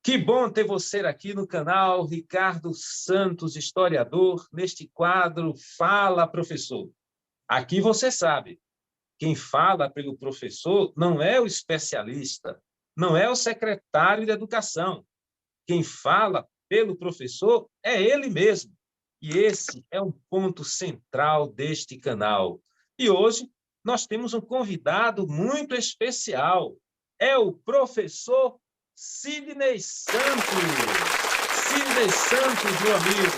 Que bom ter você aqui no canal Ricardo Santos, historiador, neste quadro Fala, Professor. Aqui você sabe, quem fala pelo professor não é o especialista, não é o secretário de educação. Quem fala pelo professor é ele mesmo. E esse é um ponto central deste canal. E hoje nós temos um convidado muito especial. É o professor Sidney Santos. Sidney Santos, meu amigo,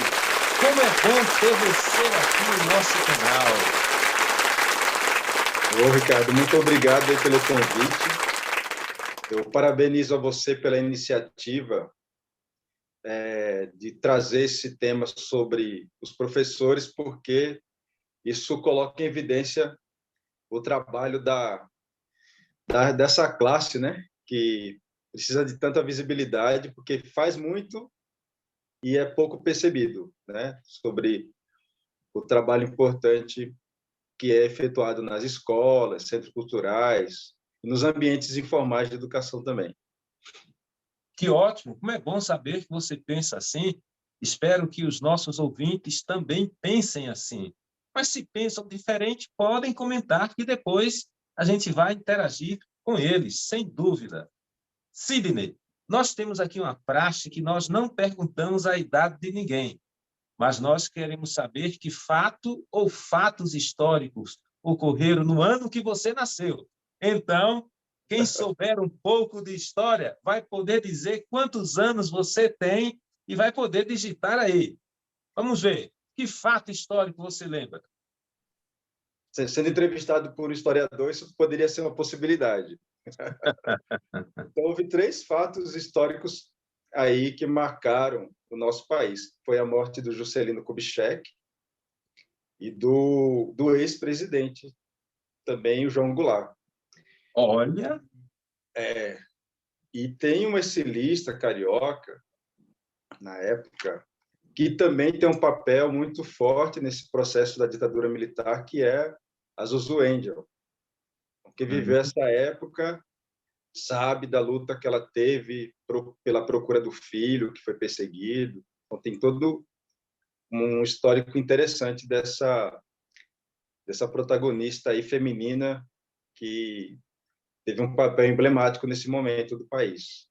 como é bom ter você aqui no nosso canal. Ô, Ricardo, muito obrigado aí pelo convite. Eu parabenizo a você pela iniciativa de trazer esse tema sobre os professores, porque isso coloca em evidência o trabalho dessa classe, né? Que precisa de tanta visibilidade, porque faz muito e é pouco percebido, né? Sobre o trabalho importante que é efetuado nas escolas, centros culturais, e nos ambientes informais de educação também. Que ótimo, como é bom saber que você pensa assim. Espero que os nossos ouvintes também pensem assim. Mas se pensam diferente, podem comentar que depois a gente vai interagir com eles, sem dúvida. Sidney, nós temos aqui uma praxe que nós não perguntamos a idade de ninguém, mas nós queremos saber que fato ou fatos históricos ocorreram no ano que você nasceu. Então, quem souber um pouco de história vai poder dizer quantos anos você tem e vai poder digitar aí. Vamos ver. Que fato histórico você lembra? Sendo entrevistado por um historiador, isso poderia ser uma possibilidade. Então, houve 3 fatos históricos aí que marcaram o nosso país. Foi a morte do Juscelino Kubitschek e do ex-presidente, também o João Goulart. Olha, E tem um estilista carioca, na época, que também tem um papel muito forte nesse processo da ditadura militar, que é a Zuzu Angel, que viveu essa época, sabe da luta que ela teve pela procura do filho, que foi perseguido. Então, tem todo um histórico interessante dessa protagonista aí feminina que teve um papel emblemático nesse momento do país.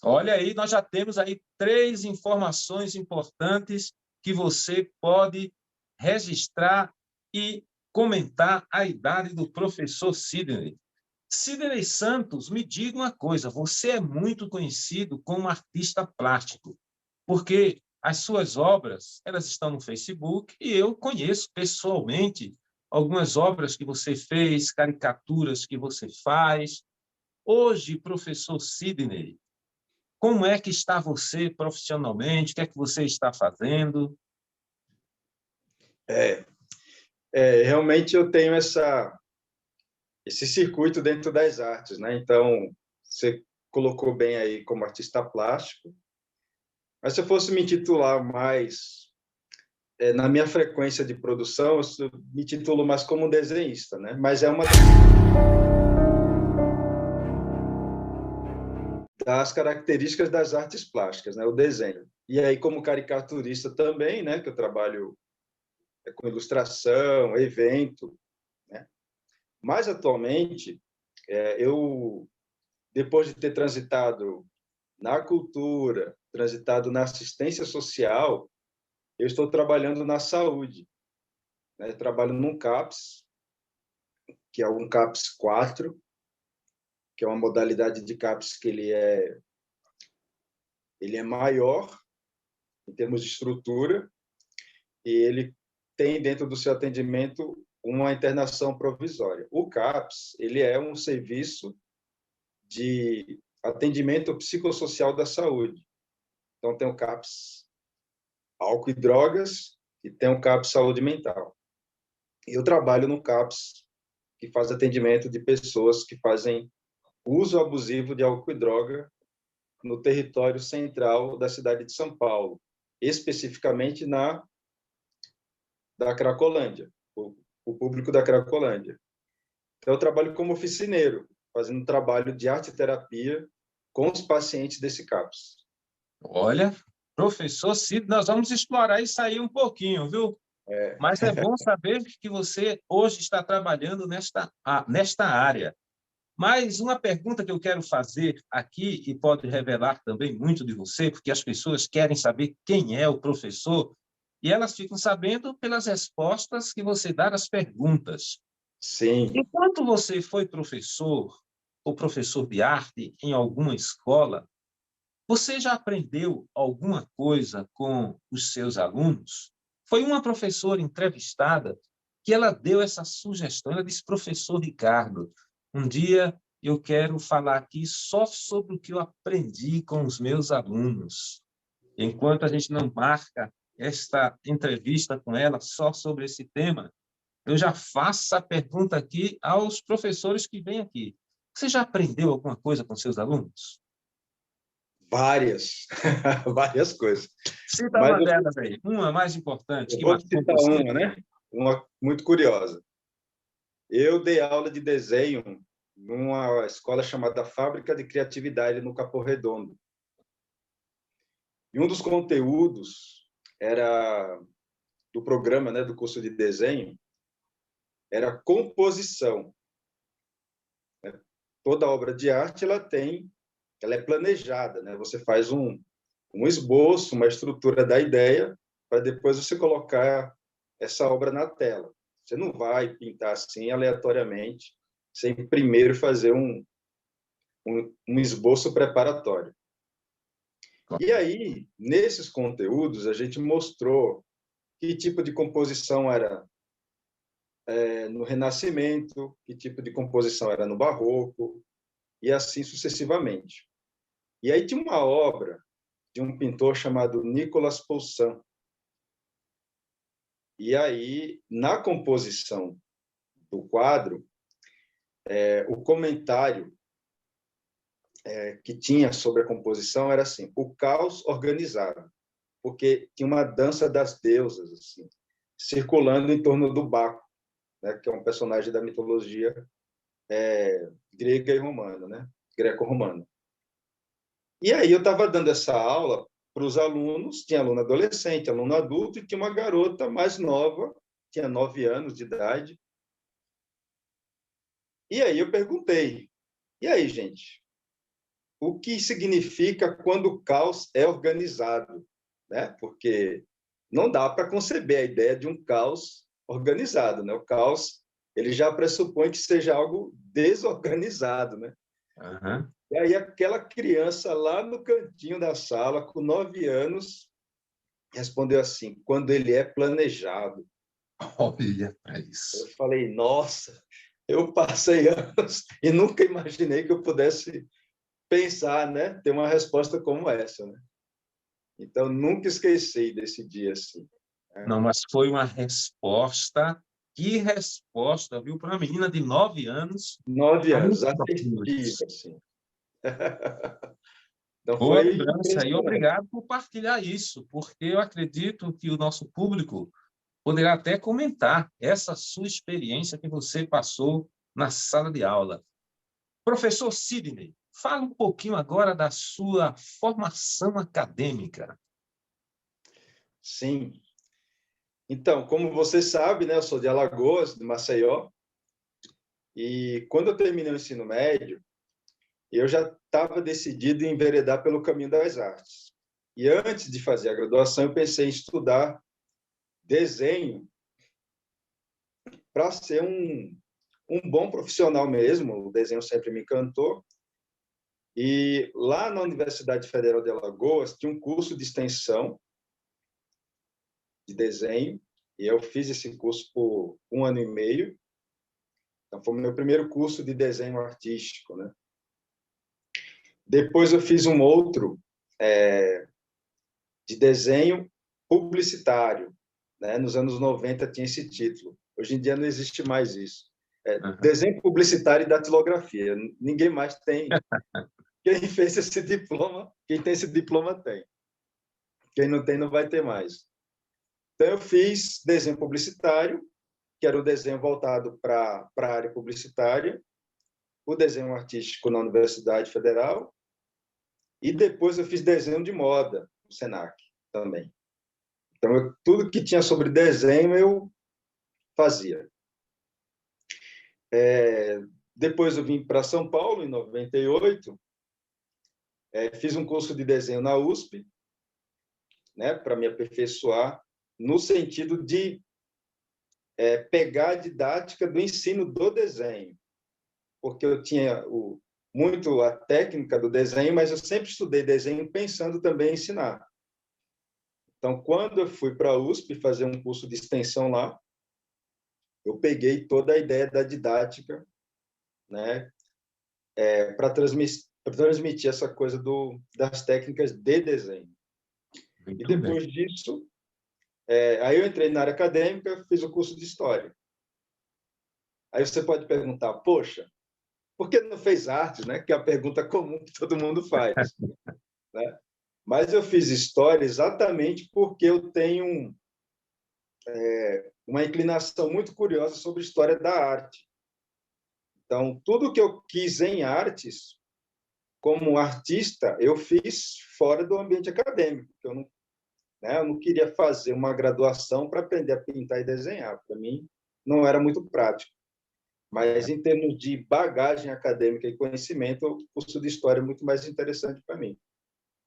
olha aí, nós já temos aí 3 informações importantes que você pode registrar e comentar a idade do professor Sidney. Sidney Santos, me diga uma coisa, você é muito conhecido como artista plástico, porque as suas obras, elas estão no Facebook e eu conheço pessoalmente algumas obras que você fez, caricaturas que você faz. Hoje, professor Sidney, como é que está você profissionalmente? O que é que você está fazendo? É, realmente eu tenho esse circuito dentro das artes, né? Então, você colocou bem aí como artista plástico, mas se eu fosse me titular mais na minha frequência de produção, eu me titulo mais como desenhista, né? Mas é uma das características das artes plásticas, né? O desenho. E aí, como caricaturista também, né? Que eu trabalho com ilustração, evento, né? Mas atualmente, eu, depois de ter transitado na cultura, transitado na assistência social, eu estou trabalhando na saúde, né? Eu trabalho num CAPS, que é um CAPS 4, que é uma modalidade de CAPS que ele é maior em termos de estrutura e ele tem dentro do seu atendimento uma internação provisória. O CAPS, ele é um serviço de atendimento psicossocial da saúde. Então tem o CAPS álcool e drogas e tem o CAPS saúde mental. E eu trabalho no CAPS que faz atendimento de pessoas que fazem uso abusivo de álcool e droga no território central da cidade de São Paulo, especificamente da Cracolândia, o público da Cracolândia. Então, eu trabalho como oficineiro, fazendo trabalho de arte-terapia com os pacientes desse CAPS. Olha, professor Cid, nós vamos explorar isso aí um pouquinho, viu? É, Mas é bom saber que você hoje está trabalhando nesta área. Mas uma pergunta que eu quero fazer aqui, e pode revelar também muito de você, porque as pessoas querem saber quem é o professor, e elas ficam sabendo pelas respostas que você dá às perguntas. sim. Enquanto você foi professor ou professor de arte em alguma escola, você já aprendeu alguma coisa com os seus alunos? Foi uma professora entrevistada que ela deu essa sugestão. Ela disse, professor Ricardo, um dia eu quero falar aqui só sobre o que eu aprendi com os meus alunos. Enquanto a gente não marca esta entrevista com ela só sobre esse tema, eu já faço a pergunta aqui aos professores que vêm aqui. Você já aprendeu alguma coisa com seus alunos? Várias, várias coisas. Cita Mas uma delas aí, uma mais importante eu que vou marcou citar você. uma, né? Uma muito curiosa. Eu dei aula de desenho numa escola chamada Fábrica de Criatividade, no Capão Redondo. E um dos conteúdos era do programa, né, do curso de desenho, era composição. Toda obra de arte ela é planejada, né? Você faz um esboço, uma estrutura da ideia, para depois você colocar essa obra na tela. Você não vai pintar assim aleatoriamente, sem primeiro fazer um esboço preparatório. E aí, nesses conteúdos, a gente mostrou que tipo de composição era no Renascimento, que tipo de composição era no Barroco, e assim sucessivamente. E aí tinha uma obra de um pintor chamado Nicolas Poussin. E aí, na composição do quadro, o comentário que tinha sobre a composição era assim: o caos organizado, porque tinha uma dança das deusas assim, circulando em torno do Baco, né, que é um personagem da mitologia grega e romana, né, greco-romana. E aí eu estava dando essa aula para os alunos, tinha aluno adolescente, aluno adulto, e tinha uma garota mais nova, tinha 9 anos de idade. E aí eu perguntei: e aí, gente, o que significa quando o caos é organizado, né? Porque não dá para conceber a ideia de um caos organizado, né? O caos ele já pressupõe que seja algo desorganizado, né? Uhum. E aí aquela criança lá no cantinho da sala, com 9 anos, respondeu assim: quando ele é planejado. Olha para Eu isso. falei: nossa, eu passei anos e nunca imaginei que eu pudesse pensar, né? Ter uma resposta como essa, né? Então, nunca esqueci desse dia assim. Não, mas foi uma resposta. Que resposta, viu? Para uma menina de 9 anos, 9 muito anos, assertivo, profunda. assim. Então, Boa foi lembrança e impressionante. obrigado por partilhar isso, porque eu acredito que o nosso público poderá até comentar essa sua experiência que você passou na sala de aula. Professor Sidney, fala um pouquinho agora da sua formação acadêmica. Sim. Então, como você sabe, né, eu sou de Alagoas, de Maceió, e quando eu terminei o ensino médio, eu já estava decidido em enveredar pelo caminho das artes. E antes de fazer a graduação, eu pensei em estudar desenho para ser um bom profissional mesmo. O desenho sempre me encantou. E lá na Universidade Federal de Alagoas tinha um curso de extensão de desenho, e eu fiz esse curso por 1 ano e meio. Então, foi o meu primeiro curso de desenho artístico, né? Depois eu fiz um outro de desenho publicitário, né? Nos anos 90 tinha esse título. Hoje em dia não existe mais isso. Uhum. Desenho publicitário e datilografia. Ninguém mais tem. Quem fez esse diploma, quem tem esse diploma tem. Quem não tem, não vai ter mais. Então, eu fiz desenho publicitário, que era o desenho voltado para a área publicitária, o desenho artístico na Universidade Federal, E depois eu fiz desenho de moda no Senac também. Então, tudo que tinha sobre desenho eu fazia. Depois eu vim para São Paulo, em 98, fiz um curso de desenho na USP, né, para me aperfeiçoar, no sentido de pegar a didática do ensino do desenho, porque eu tinha muito a técnica do desenho, mas eu sempre estudei desenho pensando também em ensinar. Então, quando eu fui para a USP fazer um curso de extensão lá, eu peguei toda a ideia da didática, né, para transmitir essa coisa das técnicas de desenho. E Muito bem. depois disso, aí eu entrei na área acadêmica, fiz o curso de História. Aí você pode perguntar, poxa, por que não fez artes, né? Que é a pergunta comum que todo mundo faz, né? Mas eu fiz História exatamente porque eu tenho uma inclinação muito curiosa sobre história da arte. Então, tudo que eu quis em artes, como artista, eu fiz fora do ambiente acadêmico. Eu não queria fazer uma graduação para aprender a pintar e desenhar. Para mim, não era muito prático. Mas, em termos de bagagem acadêmica e conhecimento, o curso de História é muito mais interessante para mim.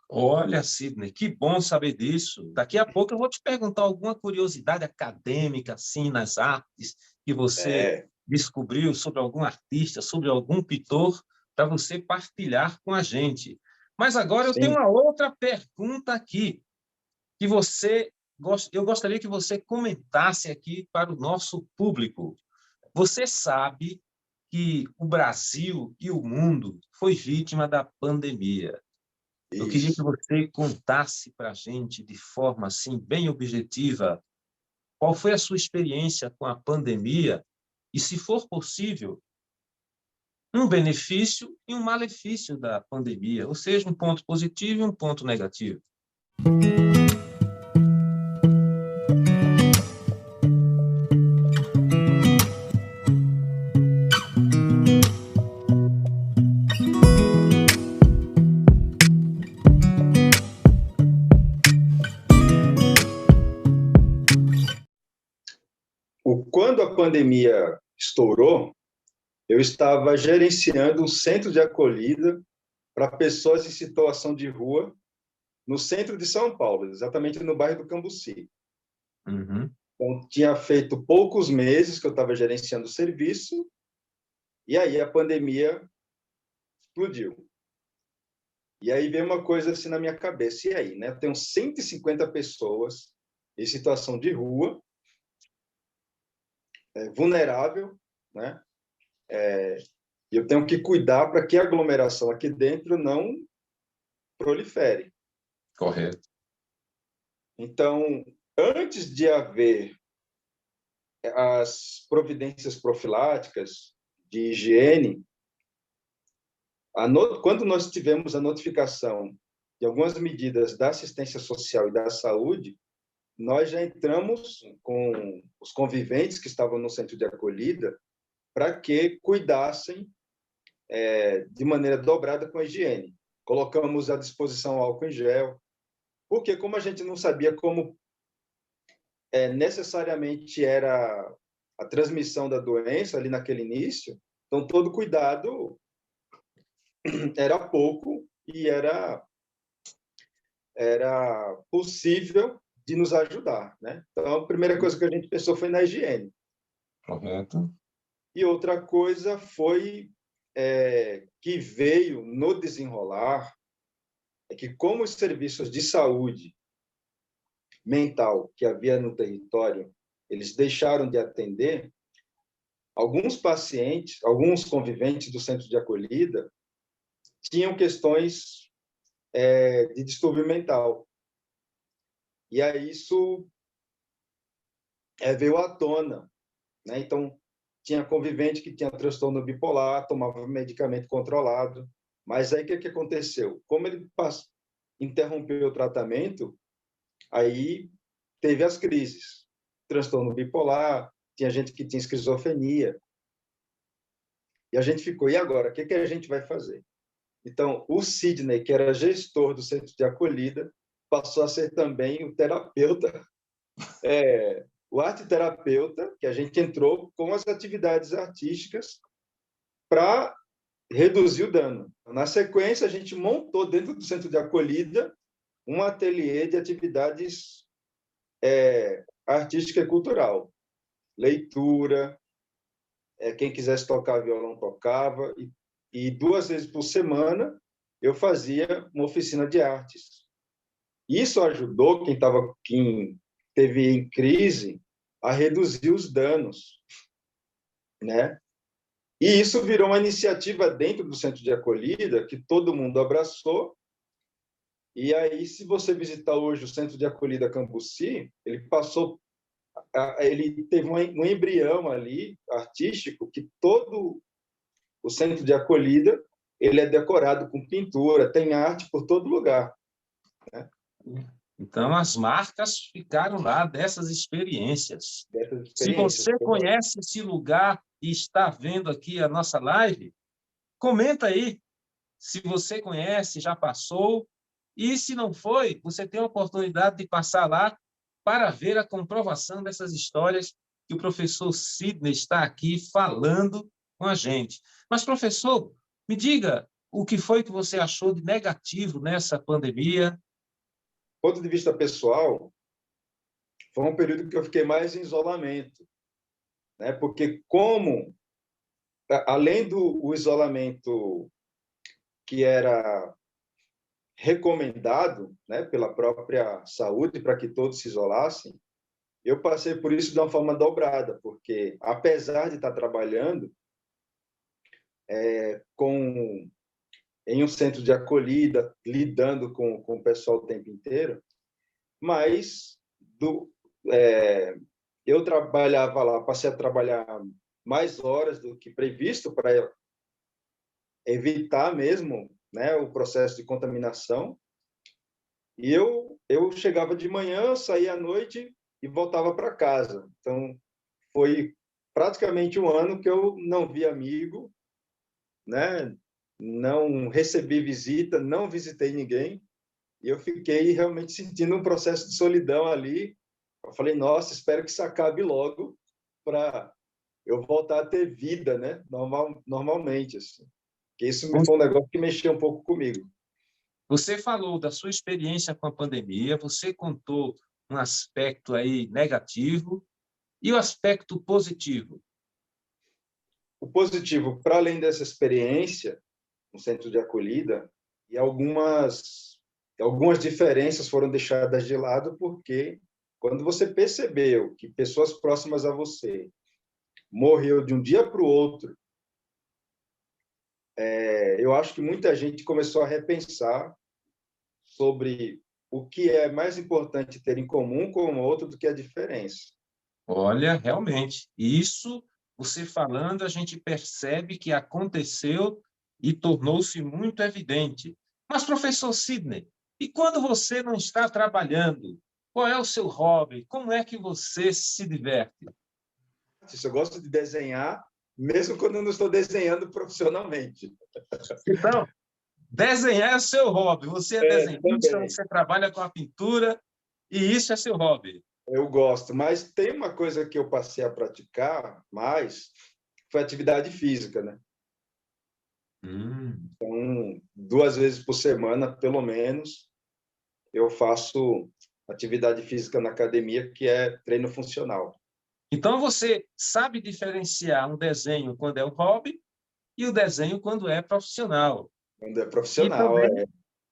Olha, Sidney, que bom saber disso. Daqui a pouco eu vou te perguntar alguma curiosidade acadêmica, assim, nas artes, que você descobriu sobre algum artista, sobre algum pintor, para você partilhar com a gente. Mas agora eu tenho Sim. uma outra pergunta aqui, que eu gostaria que você comentasse aqui para o nosso público. Você sabe que o Brasil e o mundo foi vítima da pandemia. Eu queria que Isso. você contasse para a gente, de forma assim, bem objetiva, qual foi a sua experiência com a pandemia e, se for possível, um benefício e um malefício da pandemia, ou seja, um ponto positivo e um ponto negativo. Quando a pandemia estourou, eu estava gerenciando um centro de acolhida para pessoas em situação de rua no centro de São Paulo, exatamente no bairro do Cambuci. Uhum. Então, tinha feito poucos meses que eu estava gerenciando o serviço, e aí a pandemia explodiu. E aí veio uma coisa assim na minha cabeça, e aí, né? Eu tenho 150 pessoas em situação de rua, vulnerável, né? E eu tenho que cuidar para que a aglomeração aqui dentro não prolifere. Correto. Então, antes de haver as providências profiláticas de higiene, quando nós tivemos a notificação de algumas medidas da assistência social e da saúde, nós já entramos com os conviventes que estavam no centro de acolhida para que cuidassem de maneira dobrada com a higiene. Colocamos à disposição álcool em gel, porque como a gente não sabia como necessariamente era a transmissão da doença ali naquele início, então todo cuidado era pouco e era possível de nos ajudar, né? Então a primeira coisa que a gente pensou foi na higiene. Correto. E outra coisa foi que veio no desenrolar é que como os serviços de saúde mental que havia no território, eles deixaram de atender, alguns pacientes, alguns conviventes do centro de acolhida tinham questões de distúrbio mental. E aí isso veio à tona, né? Então, tinha convivente que tinha transtorno bipolar, tomava medicamento controlado, mas aí o que aconteceu? Como ele interrompeu o tratamento, aí teve as crises. Transtorno bipolar, tinha gente que tinha esquizofrenia. E a gente ficou, e agora? O que a gente vai fazer? Então, o Sidney, que era gestor do centro de acolhida, passou a ser também o terapeuta, o arte-terapeuta, que a gente entrou com as atividades artísticas para reduzir o dano. Na sequência, a gente montou dentro do centro de acolhida um ateliê de atividades artística e cultural. Leitura, quem quisesse tocar violão tocava, e 2 vezes por semana eu fazia uma oficina de artes. Isso ajudou quem teve em crise a reduzir os danos, né? E isso virou uma iniciativa dentro do centro de acolhida que todo mundo abraçou. E aí, se você visitar hoje o centro de acolhida Cambuci, ele teve um embrião ali artístico que todo o centro de acolhida ele é decorado com pintura, tem arte por todo lugar, né? Então, as marcas ficaram lá dessas experiências. Dessas Se experiências. você conhece esse lugar e está vendo aqui a nossa live, comenta aí se você conhece, já passou, e se não foi, você tem a oportunidade de passar lá para ver a comprovação dessas histórias que o professor Sidney está aqui falando com a gente. Mas, professor, me diga o que foi que você achou de negativo nessa pandemia? Do ponto de vista pessoal, foi um período que eu fiquei mais em isolamento, né? Porque além do isolamento que era recomendado, né, pela própria saúde para que todos se isolassem, eu passei por isso de uma forma dobrada, porque apesar de estar trabalhando em um centro de acolhida, lidando com o pessoal o tempo inteiro, mas eu trabalhava lá, passei a trabalhar mais horas do que previsto para evitar mesmo, né, o processo de contaminação. E eu chegava de manhã, saía à noite e voltava para casa. Então, foi praticamente um ano que eu não vi amigo, né? Não recebi visita, não visitei ninguém. E eu fiquei realmente sentindo um processo de solidão ali. Eu falei, nossa, espero que isso acabe logo para eu voltar a ter vida, né? Normalmente, assim. Porque isso foi um negócio que mexeu um pouco comigo. Você falou da sua experiência com a pandemia, você contou um aspecto aí negativo e o aspecto positivo. O positivo, para além dessa experiência no centro de acolhida, e algumas diferenças foram deixadas de lado, porque quando você percebeu que pessoas próximas a você morreu de um dia para o outro, eu acho que muita gente começou a repensar sobre o que é mais importante ter em comum com o outro do que a diferença. Olha, realmente, isso, você falando, a gente percebe que aconteceu e tornou-se muito evidente. Mas, professor Sidney, e quando você não está trabalhando, qual é o seu hobby? Como é que você se diverte? Eu gosto de desenhar, mesmo quando eu não estou desenhando profissionalmente. Então, desenhar é o seu hobby. Você é desenhista, Também. você trabalha com a pintura e isso é seu hobby. Eu gosto, mas tem uma coisa que eu passei a praticar mais, foi atividade física, né? Então, 2 vezes por semana, pelo menos, eu faço atividade física na academia, que é treino funcional. Então, você sabe diferenciar um desenho quando é um hobby e o desenho quando é profissional. Quando é E profissional, também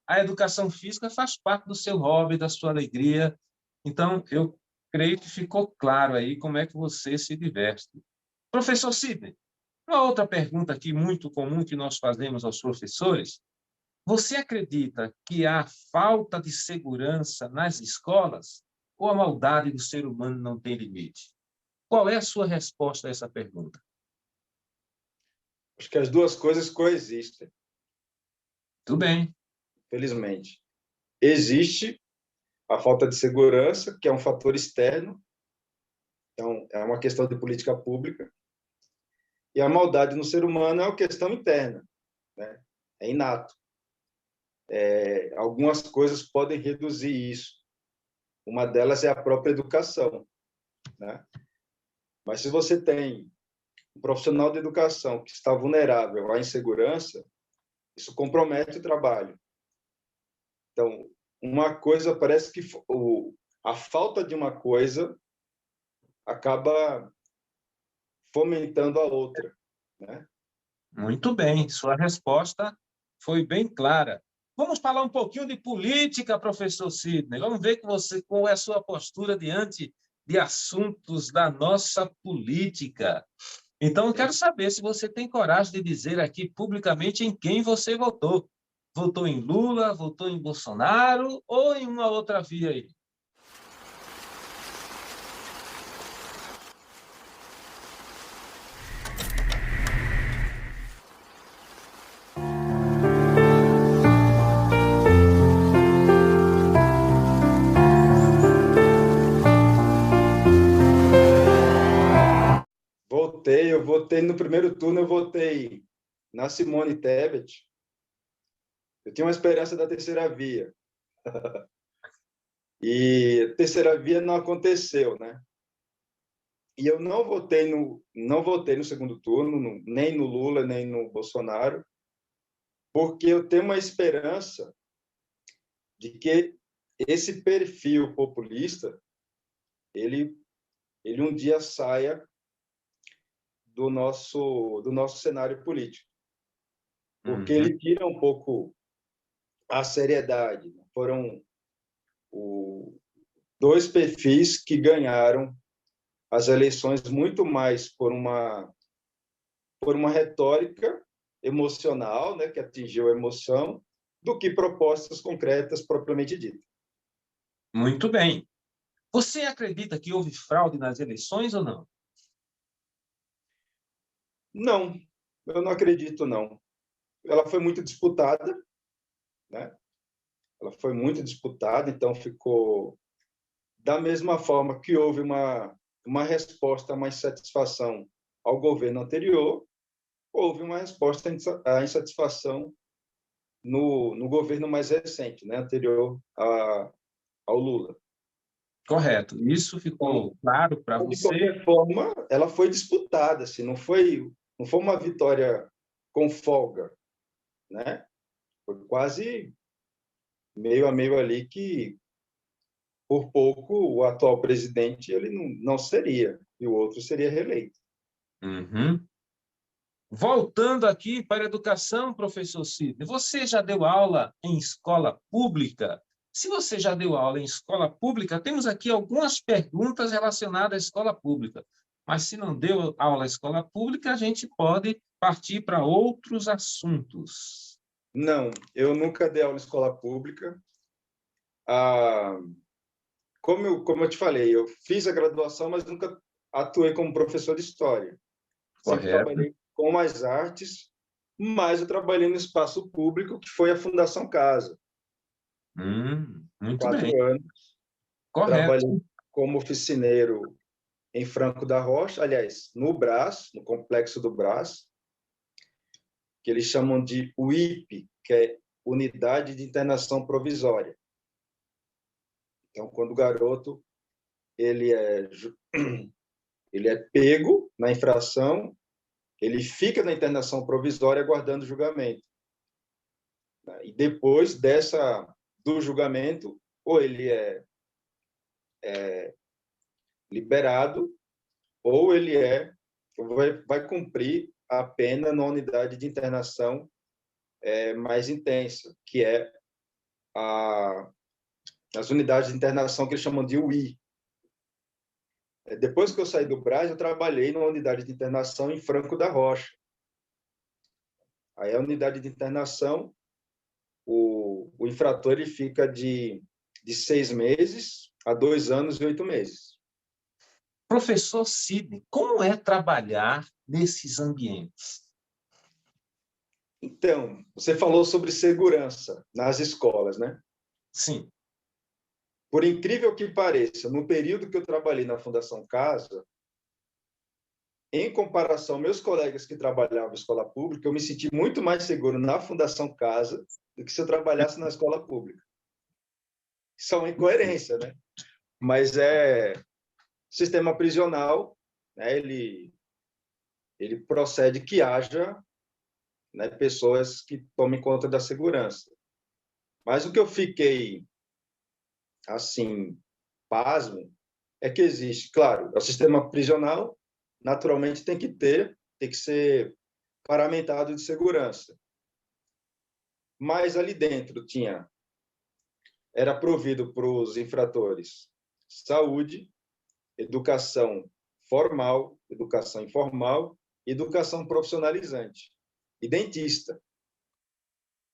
a educação física faz parte do seu hobby, da sua alegria. Então, eu creio que ficou claro aí como é que você se diverte. Professor Sidney, uma outra pergunta aqui muito comum que nós fazemos aos professores: você acredita que há falta de segurança nas escolas ou a maldade do ser humano não tem limite? Qual é a sua resposta a essa pergunta? acho que as duas coisas coexistem, Tudo bem. felizmente. Existe a falta de segurança, que é um fator externo, então é uma questão de política pública, e a maldade no ser humano é uma questão interna, né? É inato. algumas coisas podem reduzir isso. Uma delas é a própria educação, né? Mas se você tem um profissional de educação que está vulnerável à insegurança, isso compromete o trabalho. Então, uma coisa parece que a falta de uma coisa acaba fomentando a outra, né? Muito bem, sua resposta foi bem clara. Vamos falar um pouquinho de política, professor Sidney. Vamos ver qual é a sua postura diante de assuntos da nossa política. Então, eu quero saber se você tem coragem de dizer aqui publicamente em quem você votou. Votou em Lula, votou em Bolsonaro ou em uma outra via aí? Eu votei no primeiro turno, eu votei na Simone Tebet. Eu tinha uma esperança da terceira via. E a terceira via não aconteceu, né? E eu não votei no segundo turno, nem no Lula, nem no Bolsonaro, porque eu tenho uma esperança de que esse perfil populista ele um dia saia do nosso cenário político, porque Uhum. ele tira um pouco a seriedade. Foram dois perfis que ganharam as eleições muito mais por uma retórica emocional, né, que atingiu a emoção, do que propostas concretas propriamente ditas. Muito bem. Você acredita que houve fraude nas eleições ou não? Não, eu não acredito, não. Ela foi muito disputada, né? Ela foi muito disputada, então ficou da mesma forma que houve uma resposta, uma insatisfação ao governo anterior, houve uma resposta à insatisfação no governo mais recente, né, anterior ao Lula. Correto. Isso ficou Então, claro para de você? qualquer forma, ela foi disputada, assim, não foi uma vitória com folga, né? Foi quase meio a meio ali que, por pouco, o atual presidente ele não seria, e o outro seria reeleito. Uhum. Voltando aqui para a educação, professor Sidney, você já deu aula em escola pública? Se você já deu aula em escola pública, temos aqui algumas perguntas relacionadas à escola pública. Mas se não deu aula à escola pública, a gente pode partir para outros assuntos. Não, eu nunca dei aula em escola pública. Ah, como eu te falei, eu fiz a graduação, mas nunca atuei como professor de história. Sempre Correto. trabalhei com as artes, mas eu trabalhei no espaço público, que foi a Fundação Casa. Muito bem. 4 anos. Correto. Trabalhei como oficineiro em Franco da Rocha, aliás, no Brás, no Complexo do Brás, que eles chamam de UIP, que é Unidade de Internação Provisória. Então, quando o garoto ele é, ele é pego na infração, ele fica na internação provisória aguardando julgamento. E depois do julgamento, ou ele é liberado, ou ele vai cumprir a pena na unidade de internação mais intensa, que é as unidades de internação que eles chamam de UI. Depois que eu saí do Brás, eu trabalhei numa unidade de internação em Franco da Rocha. Aí a unidade de internação, o infrator ele fica de 6 meses a 2 anos e 8 meses. Professor Sidney, como é trabalhar nesses ambientes? Então, você falou sobre segurança nas escolas, né? Sim. Por incrível que pareça, no período que eu trabalhei na Fundação Casa, em comparação, meus colegas que trabalhavam em escola pública, eu me senti muito mais seguro na Fundação Casa do que se eu trabalhasse na escola pública. Isso é uma incoerência, né? Mas sistema prisional, né? Ele procede que haja, né, pessoas que tomem conta da segurança. Mas o que eu fiquei, assim, pasmo, é que existe, claro, o sistema prisional, naturalmente, tem que ser paramentado de segurança. Mas ali dentro era provido para os infratores saúde, educação formal, educação informal, educação profissionalizante e dentista,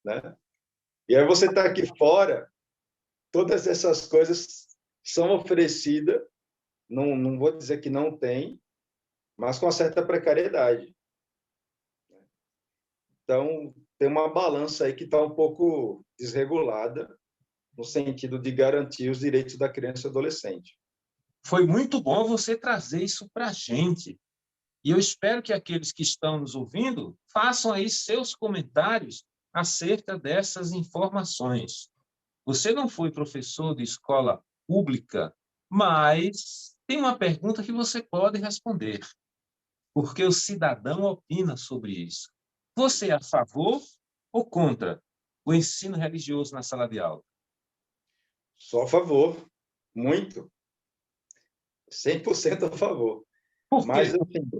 né? E aí você está aqui fora, todas essas coisas são oferecidas, não vou dizer que não tem, mas com uma certa precariedade. Então, tem uma balança aí que está um pouco desregulada no sentido de garantir os direitos da criança e adolescente. Foi muito bom você trazer isso para a gente. E eu espero que aqueles que estão nos ouvindo façam aí seus comentários acerca dessas informações. Você não foi professor de escola pública, mas tem uma pergunta que você pode responder, porque o cidadão opina sobre isso. Você é a favor ou contra o ensino religioso na sala de aula? Só a favor, muito, 100% a favor. Por Mas, quê? assim,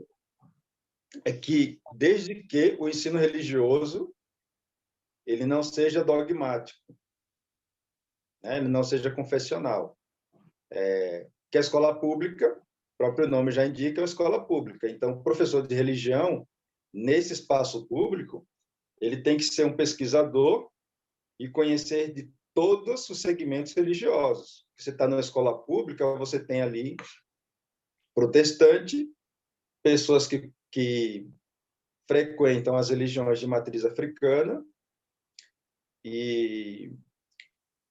é que, desde que o ensino religioso ele não seja dogmático, né? Ele não seja confessional. Que a escola pública, o próprio nome já indica, é uma escola pública. Então, o professor de religião, nesse espaço público, ele tem que ser um pesquisador e conhecer de todos os segmentos religiosos. Você está numa escola pública, você tem ali protestante, pessoas que frequentam as religiões de matriz africana e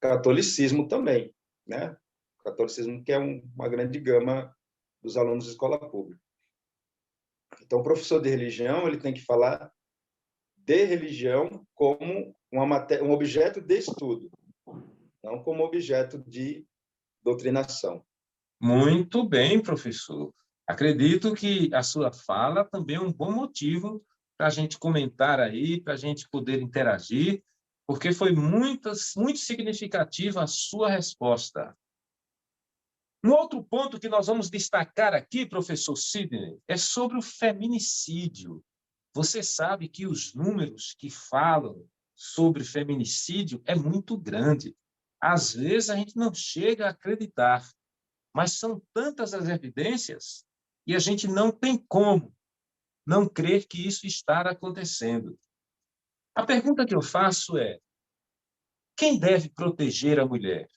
catolicismo também, né? Catolicismo que é uma grande gama dos alunos de escola pública. Então, o professor de religião ele tem que falar de religião como um objeto de estudo, não como objeto de doutrinação. Muito bem, professor. Acredito que a sua fala também é um bom motivo para a gente comentar aí, para a gente poder interagir, porque foi muito significativa a sua resposta. Um outro ponto que nós vamos destacar aqui, professor Sidney, é sobre o feminicídio. Você sabe que os números que falam sobre feminicídio é muito grande. Às vezes a gente não chega a acreditar, mas são tantas as evidências e a gente não tem como não crer que isso está acontecendo. A pergunta que eu faço é: quem deve proteger a mulher?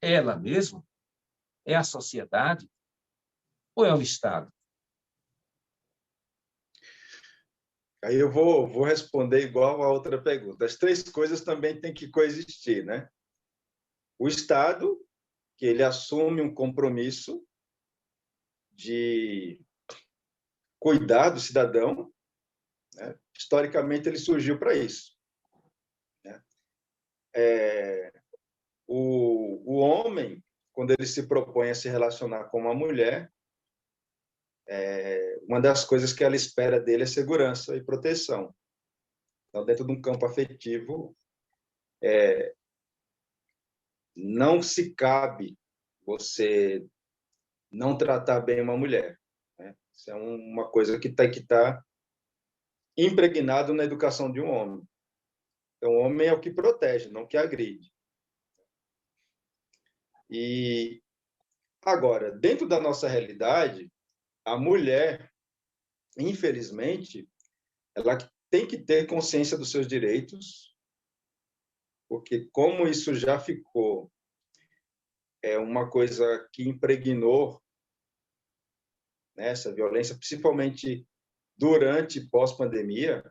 É ela mesma? É a sociedade? Ou é o Estado? Aí eu vou responder igual a outra pergunta. As três coisas também têm que coexistir, né? O Estado, que ele assume um compromisso de cuidar do cidadão, né? Historicamente ele surgiu para isso, né? O homem, quando ele se propõe a se relacionar com uma mulher, uma das coisas que ela espera dele é segurança e proteção. Então, dentro de um campo afetivo, não se cabe você não tratar bem uma mulher, né? Isso é uma coisa que tem que estar impregnado na educação de um homem. Então, o homem é o que protege, não que agride. E agora, dentro da nossa realidade, a mulher, infelizmente, ela tem que ter consciência dos seus direitos, porque como isso já ficou uma coisa que impregnou, né, essa violência, principalmente durante e pós-pandemia,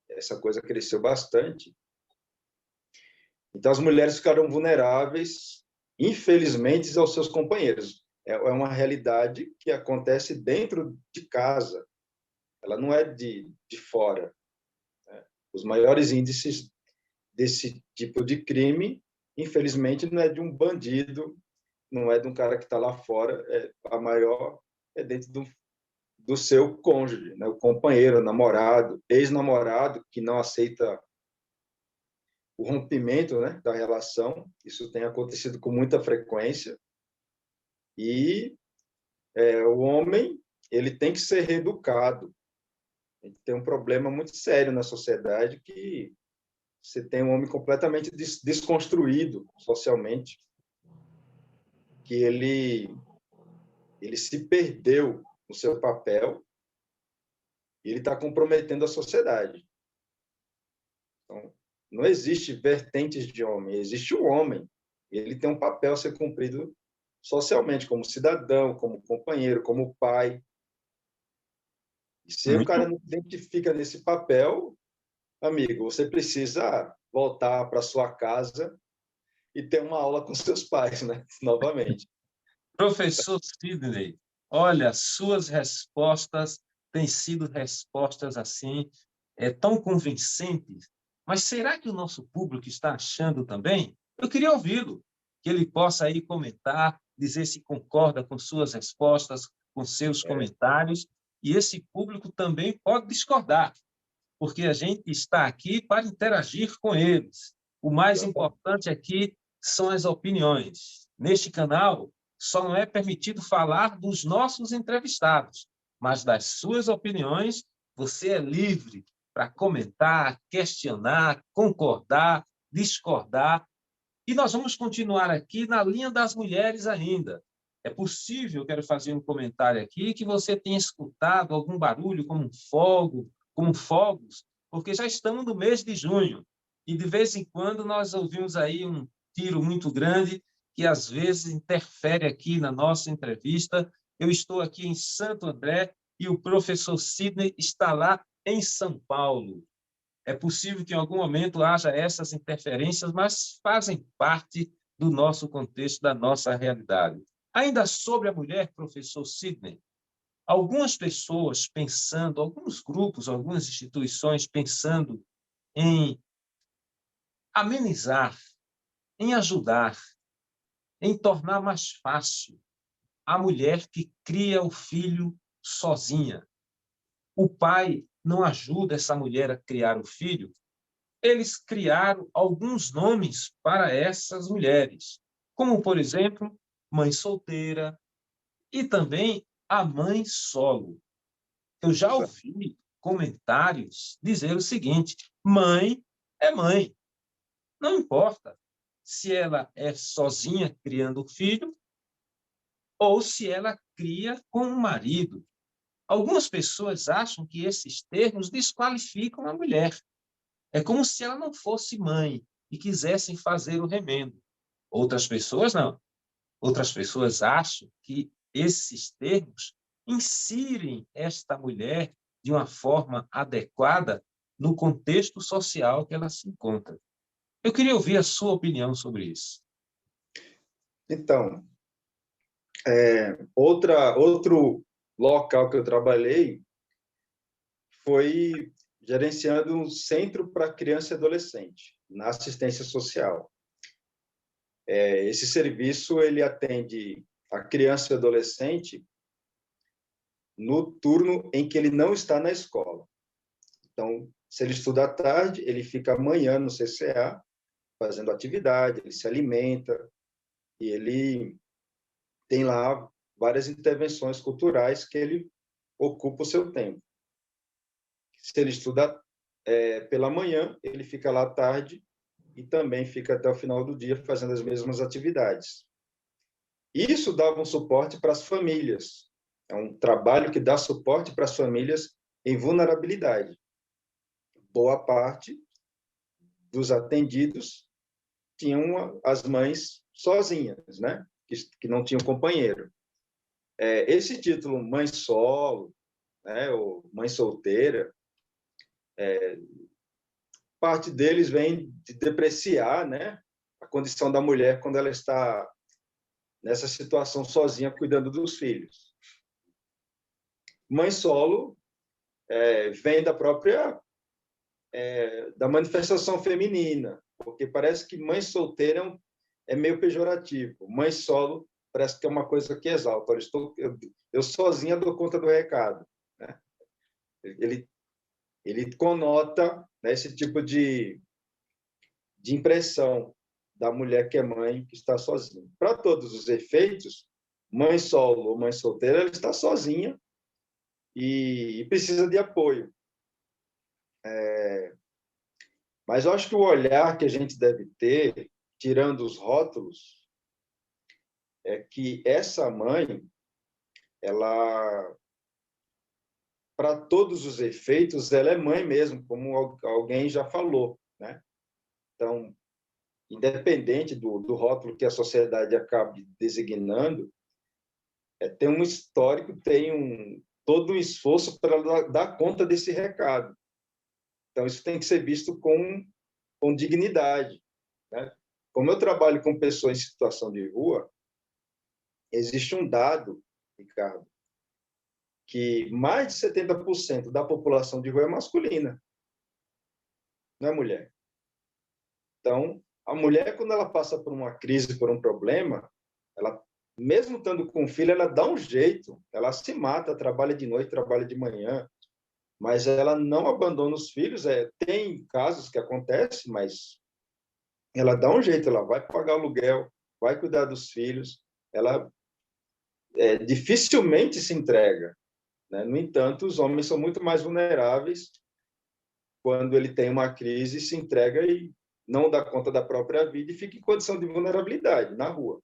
essa coisa cresceu bastante. Então, as mulheres ficaram vulneráveis, infelizmente, aos seus companheiros. é uma realidade que acontece dentro de casa, ela não é de fora. Os maiores índices desse tipo de crime, infelizmente, não é de um bandido, não é de um cara que está lá fora, a maior é dentro do seu cônjuge, né? O companheiro, o namorado, ex-namorado, que não aceita o rompimento, né, da relação. Isso tem acontecido com muita frequência. E o homem, ele tem que ser reeducado. A gente tem um problema muito sério na sociedade, que você tem um homem completamente desconstruído socialmente, que ele se perdeu no seu papel e ele está comprometendo a sociedade. Então, não existe vertentes de homem, existe o homem. Ele tem um papel a ser cumprido socialmente, como cidadão, como companheiro, como pai. E se o cara Muito. não se identifica nesse papel, amigo, você precisa voltar para sua casa e ter uma aula com seus pais, né? Novamente. Professor Sidney, olha, suas respostas têm sido respostas assim, tão convincentes, mas será que o nosso público está achando também? Eu queria ouvi-lo, que ele possa aí comentar, dizer se concorda com suas respostas, com seus comentários, e esse público também pode discordar, porque a gente está aqui para interagir com eles. O mais Exatamente. importante aqui são as opiniões. Neste canal, só não é permitido falar dos nossos entrevistados, mas das suas opiniões, você é livre para comentar, questionar, concordar, discordar. E nós vamos continuar aqui na linha das mulheres ainda. É possível, quero fazer um comentário aqui, que você tenha escutado algum barulho como um fogo, como fogos, porque já estamos no mês de junho. E de vez em quando nós ouvimos aí um tiro muito grande que às vezes interfere aqui na nossa entrevista. Eu estou aqui em Santo André e o professor Sidney está lá em São Paulo. É possível que em algum momento haja essas interferências, mas fazem parte do nosso contexto, da nossa realidade. Ainda sobre a mulher, professor Sidney, algumas pessoas pensando, alguns grupos, algumas instituições pensando em amenizar, em ajudar, em tornar mais fácil a mulher que cria o filho sozinha. O pai não ajuda essa mulher a criar o filho. Eles criaram alguns nomes para essas mulheres, como, por exemplo, mãe solteira e também a mãe solo. Eu já ouvi comentários dizer o seguinte: mãe é mãe, não importa se ela é sozinha criando o filho ou se ela cria com o marido. Algumas pessoas acham que esses termos desqualificam a mulher. É como se ela não fosse mãe e quisessem fazer o remendo. Outras pessoas não. Outras pessoas acham que esses termos inserem esta mulher de uma forma adequada no contexto social que ela se encontra. Eu queria ouvir a sua opinião sobre isso. Então, outro local que eu trabalhei foi gerenciando um centro para criança e adolescente, na assistência social. Esse serviço ele atende a criança e adolescente no turno em que ele não está na escola. Então, se ele estuda à tarde, ele fica amanhã no CCA, fazendo atividade, ele se alimenta, e ele tem lá várias intervenções culturais que ele ocupa o seu tempo. Se ele estuda pela manhã, ele fica lá à tarde e também fica até o final do dia fazendo as mesmas atividades. Isso dava um suporte para as famílias. É um trabalho que dá suporte para as famílias em vulnerabilidade. Boa parte dos atendidos tinham as mães sozinhas, né? Que não tinham companheiro. Esse título, mãe solo, né? Ou mãe solteira, parte deles vem de depreciar, né? A condição da mulher quando ela está nessa situação sozinha, cuidando dos filhos. Mãe solo vem da própria da manifestação feminina, porque parece que mãe solteira é meio pejorativo. Mãe solo parece que é uma coisa que exalta. Olha, eu sozinha dou conta do recado, né? Ele conota, né, esse tipo de impressão da mulher que é mãe, que está sozinha. Para todos os efeitos, mãe solo ou mãe solteira, ela está sozinha e precisa de apoio. Mas eu acho que o olhar que a gente deve ter, tirando os rótulos, é que essa mãe, ela, para todos os efeitos, ela é mãe mesmo, como alguém já falou, né? Então, independente do rótulo que a sociedade acabe designando, tem um histórico, tem todo um esforço para dar conta desse recado. Então, isso tem que ser visto com dignidade, né? Como eu trabalho com pessoas em situação de rua, existe um dado, Ricardo, que mais de 70% da população de rua é masculina, não é mulher. Então, a mulher, quando ela passa por uma crise, por um problema, ela, mesmo estando com filho, ela dá um jeito, ela se mata, trabalha de noite, trabalha de manhã, mas ela não abandona os filhos. Tem casos que acontecem, mas ela dá um jeito, ela vai pagar aluguel, vai cuidar dos filhos, ela dificilmente se entrega, né? No entanto, os homens são muito mais vulneráveis quando ele tem uma crise, se entrega e não dá conta da própria vida e fica em condição de vulnerabilidade na rua.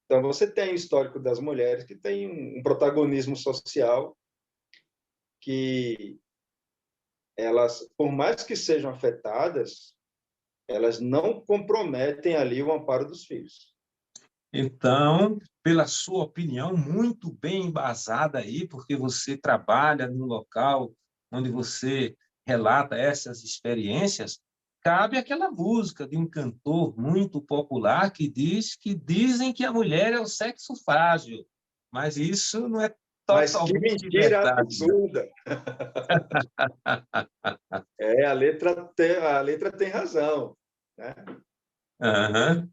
Então, você tem o histórico das mulheres que tem um protagonismo social que elas, por mais que sejam afetadas, elas não comprometem ali o amparo dos filhos. Então, pela sua opinião, muito bem embasada aí, porque você trabalha num local onde você relata essas experiências, cabe aquela música de um cantor muito popular que diz que dizem que a mulher é o sexo frágil, mas isso não é Mas que totalmente mentira verdade, não. absurda! A letra tem razão, né? Uhum.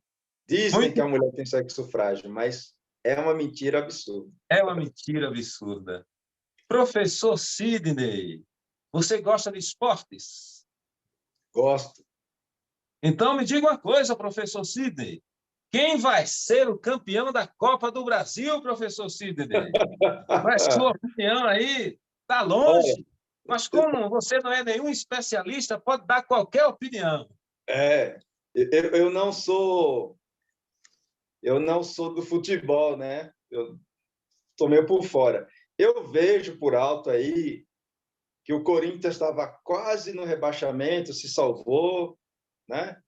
Dizem que Muito, a mulher tem sexo frágil, mas é uma mentira absurda. é uma mentira absurda. Professor Sidney, você gosta de esportes? Gosto. Então me diga uma coisa, professor Sidney. Quem vai ser o campeão da Copa do Brasil, professor Sidney? Mas sua opinião aí está Olha, longe. Mas como você não é nenhum especialista, pode dar qualquer opinião. eu não sou do futebol, né? Eu estou meio por fora. Eu vejo por alto aí que o Corinthians estava quase no rebaixamento, se salvou, né?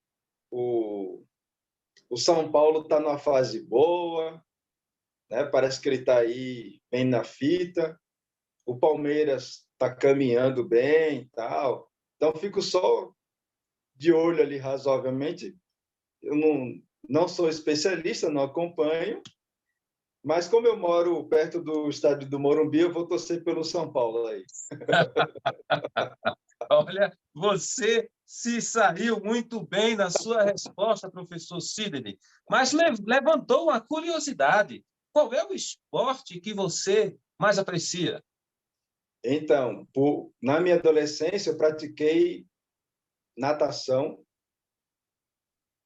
O São Paulo está numa fase boa, né? Parece que ele está aí bem na fita. O Palmeiras está caminhando bem e tal. Então, fico só de olho ali razoavelmente. Eu não sou especialista, não acompanho, mas como eu moro perto do estádio do Morumbi, eu vou torcer pelo São Paulo aí. Olha, você se saiu muito bem na sua resposta, professor Sidney, mas levantou uma curiosidade. Qual é o esporte que você mais aprecia? Então, na minha adolescência, eu pratiquei natação,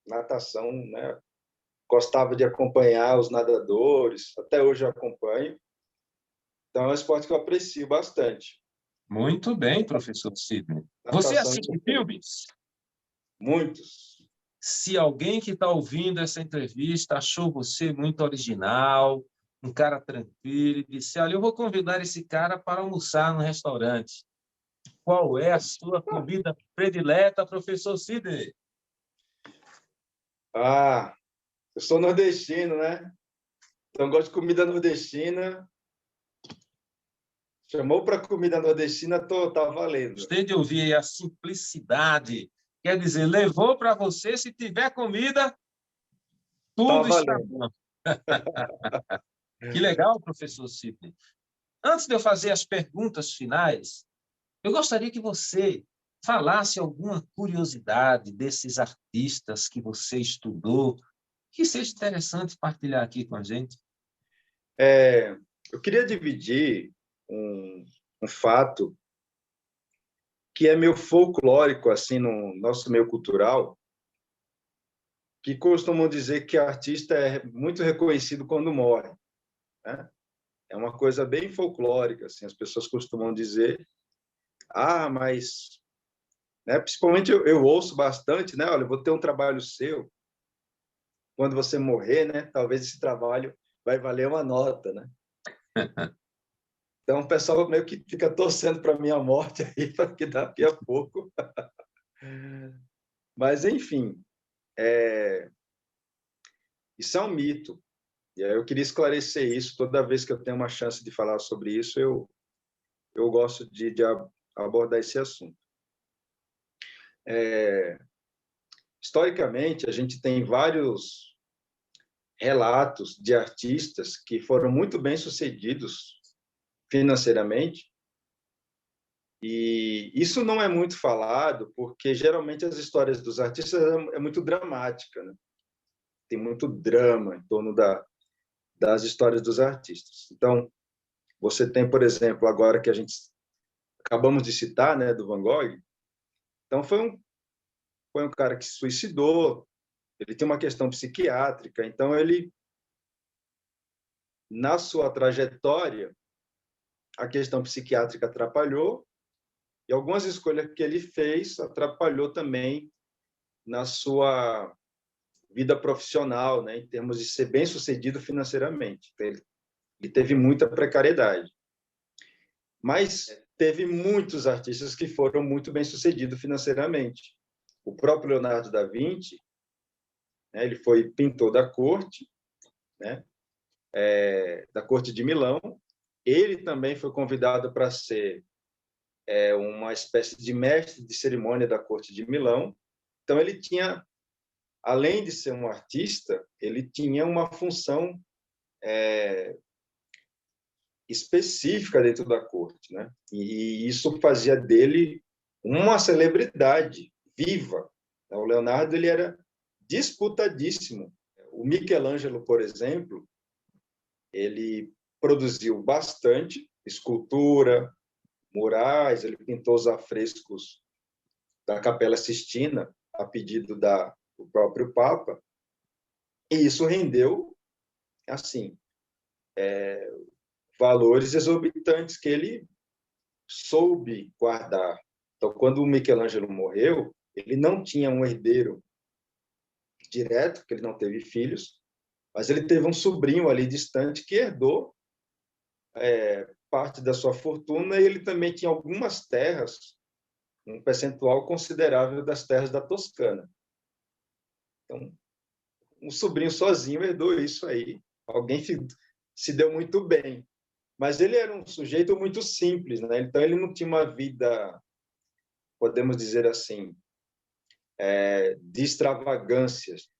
né? Gostava de acompanhar os nadadores, até hoje eu acompanho. Então, é um esporte que eu aprecio bastante. Muito bem, professor Sidney. Você Natação assiste filmes? muitos. Se alguém que está ouvindo essa entrevista achou você muito original, um cara tranquilo, e disse, olha, eu vou convidar esse cara para almoçar no restaurante. Qual é a sua comida predileta, professor Sidney? Eu sou nordestino, né? Então, gosto de comida nordestina. Chamou para comida nordestina, tá valendo. Gostei de ouvir a simplicidade. Quer dizer, levou para você, se tiver comida, Tá tudo está valendo. bom. Que legal, professor Sidney. Antes de eu fazer as perguntas finais, eu gostaria que você falasse alguma curiosidade desses artistas que você estudou, que seja interessante partilhar aqui com a gente. Eu queria dividir um fato que é meio folclórico, assim, no nosso meio cultural, que costumam dizer que artista é muito reconhecido quando morre, né? É uma coisa bem folclórica, assim, as pessoas costumam dizer, mas... Né? Principalmente eu ouço bastante, né? Olha, eu vou ter um trabalho seu, quando você morrer, né? Talvez esse trabalho vai valer uma nota, né? Então, o pessoal meio que fica torcendo para a minha morte aí, para que daqui a pouco. Mas, enfim, isso é um mito. E aí eu queria esclarecer isso. Toda vez que eu tenho uma chance de falar sobre isso, eu gosto de abordar esse assunto. Historicamente, a gente tem vários relatos de artistas que foram muito bem-sucedidos financeiramente, e isso não é muito falado, porque geralmente as histórias dos artistas é muito dramática, né? Tem muito drama em torno das histórias dos artistas. Então, você tem, por exemplo, agora que a gente acabamos de citar, né, do Van Gogh, então foi um cara que se suicidou, ele tem uma questão psiquiátrica, então ele, na sua trajetória, a questão psiquiátrica atrapalhou, e algumas escolhas que ele fez atrapalhou também na sua vida profissional, né, em termos de ser bem-sucedido financeiramente. Ele teve muita precariedade. Mas teve muitos artistas que foram muito bem-sucedidos financeiramente. O próprio Leonardo da Vinci, né, ele foi pintor da corte, né, da corte de Milão. Ele também foi convidado para ser uma espécie de mestre de cerimônia da corte de Milão. Então, ele tinha, além de ser um artista, ele tinha uma função específica dentro da corte, né? E isso fazia dele uma celebridade viva. O Leonardo, ele era disputadíssimo. O Michelangelo, por exemplo, ele produziu bastante escultura, murais, ele pintou os afrescos da Capela Sistina a pedido do próprio Papa, e isso rendeu, assim, valores exorbitantes que ele soube guardar. Então, quando o Michelangelo morreu, ele não tinha um herdeiro direto, porque ele não teve filhos, mas ele teve um sobrinho ali distante que herdou parte da sua fortuna, e ele também tinha algumas terras, um percentual considerável das terras da Toscana. Então, um sobrinho sozinho herdou isso aí. Alguém se deu muito bem. Mas ele era um sujeito muito simples, né? Então, ele não tinha uma vida, podemos dizer assim, de extravagâncias,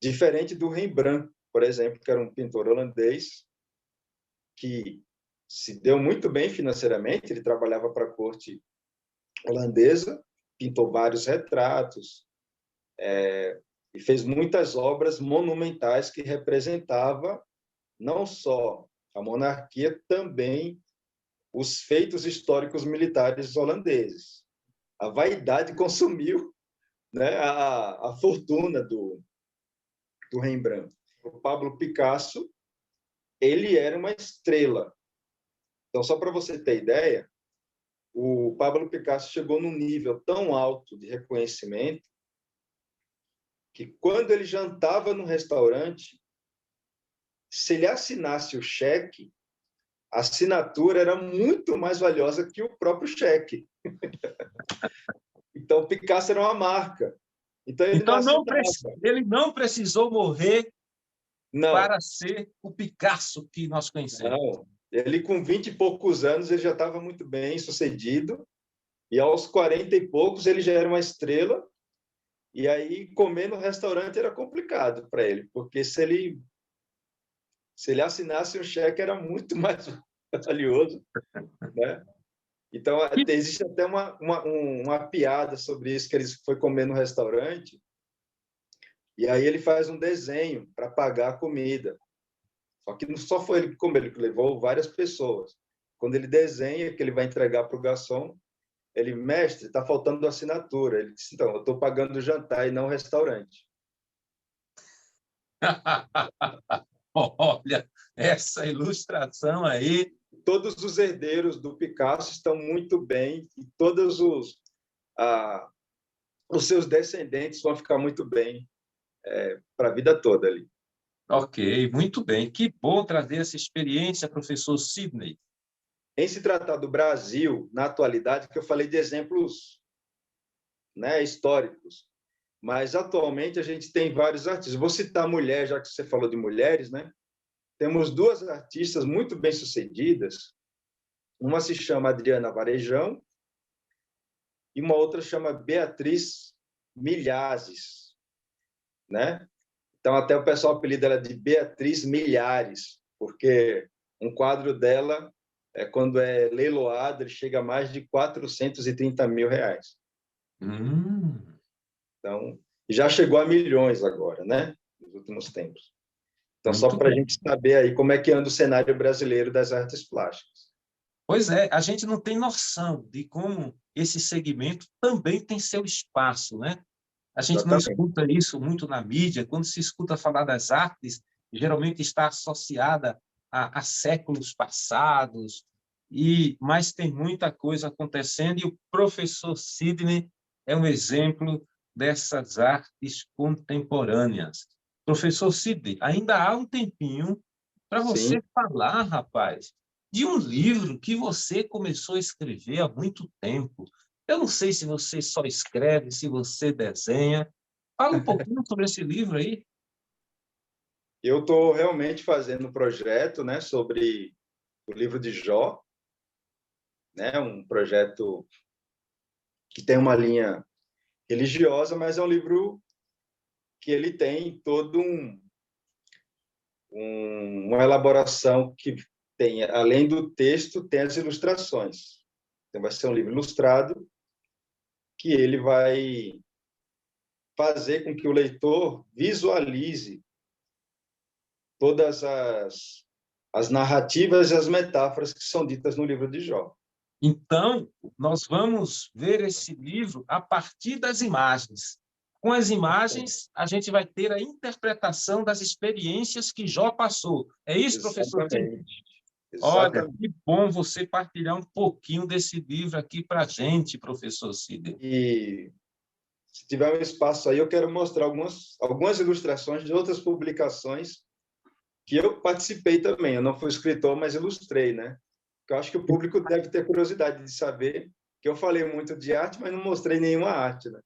diferente do Rembrandt, por exemplo, que era um pintor holandês que se deu muito bem financeiramente. Ele trabalhava para a corte holandesa, pintou vários retratos, e fez muitas obras monumentais que representava não só a monarquia, também os feitos históricos militares holandeses. A vaidade consumiu, né, a fortuna do Rembrandt. O Pablo Picasso, ele era uma estrela. Então, só para você ter ideia, o Pablo Picasso chegou num nível tão alto de reconhecimento que, quando ele jantava no restaurante, se ele assinasse o cheque, a assinatura era muito mais valiosa que o próprio cheque. Então, Picasso era uma marca. Então, ele não assinava. Ele não precisou morrer Não. Para ser o Picasso que nós conhecemos. Não. Ele, com 20 e poucos anos, ele já estava muito bem sucedido, e aos 40 e poucos ele já era uma estrela, e aí comer no restaurante era complicado para ele, porque se ele Se ele assinasse um cheque, era muito mais valioso, né? Então, existe até uma piada sobre isso, que ele foi comer no restaurante, e aí ele faz um desenho para pagar a comida. Só que não só foi ele que comeu, ele levou várias pessoas. Quando ele desenha, que ele vai entregar para o garçom, ele, mestre, está faltando assinatura. Ele disse, então, eu estou pagando o jantar e não o restaurante. Olha, essa ilustração aí. Todos os herdeiros do Picasso estão muito bem e todos os seus descendentes vão ficar muito bem para a vida toda ali. Ok, muito bem. Que bom trazer essa experiência, professor Sidney. Em se tratar do Brasil, na atualidade, que eu falei de exemplos, né, históricos, mas atualmente a gente tem vários artistas. Vou citar mulher, já que você falou de mulheres, né? Temos duas artistas muito bem-sucedidas. Uma se chama Adriana Varejão e uma outra chama Beatriz Milhazes, né? Então, até o pessoal apelida ela de Beatriz Milhares, porque um quadro dela, quando é leiloado, ele chega a mais de 430 mil reais. Então, já chegou a milhões agora, né? Nos últimos tempos. Então, só para a gente saber aí como é que anda o cenário brasileiro das artes plásticas. Pois é, a gente não tem noção de como esse segmento também tem seu espaço, né? A gente não Exatamente. escuta isso muito na mídia. Quando se escuta falar das artes, geralmente está associada a séculos passados, mas tem muita coisa acontecendo, e o professor Sidney é um exemplo dessas artes contemporâneas. Professor Sidney, ainda há um tempinho para Sim. você falar, rapaz, de um livro que você começou a escrever há muito tempo. Eu não sei se você só escreve, se você desenha. Fala um pouquinho sobre esse livro aí. Eu estou realmente fazendo um projeto, né, sobre o livro de Jó, né, um projeto que tem uma linha religiosa, mas é um livro que ele tem todo uma elaboração que tem, além do texto, tem as ilustrações. Então, vai ser um livro ilustrado que ele vai fazer com que o leitor visualize todas as narrativas e as metáforas que são ditas no livro de Jó. Então, nós vamos ver esse livro a partir das imagens. Com as imagens, a gente vai ter a interpretação das experiências que Jó passou. É isso, professor? Exatamente. Olha, Exatamente. que bom você partilhar um pouquinho desse livro aqui para a gente, professor Sidney. E se tiver um espaço aí, eu quero mostrar algumas ilustrações de outras publicações que eu participei também. Eu não fui escritor, mas ilustrei, né? Eu acho que o público deve ter curiosidade de saber que eu falei muito de arte, mas não mostrei nenhuma arte, né?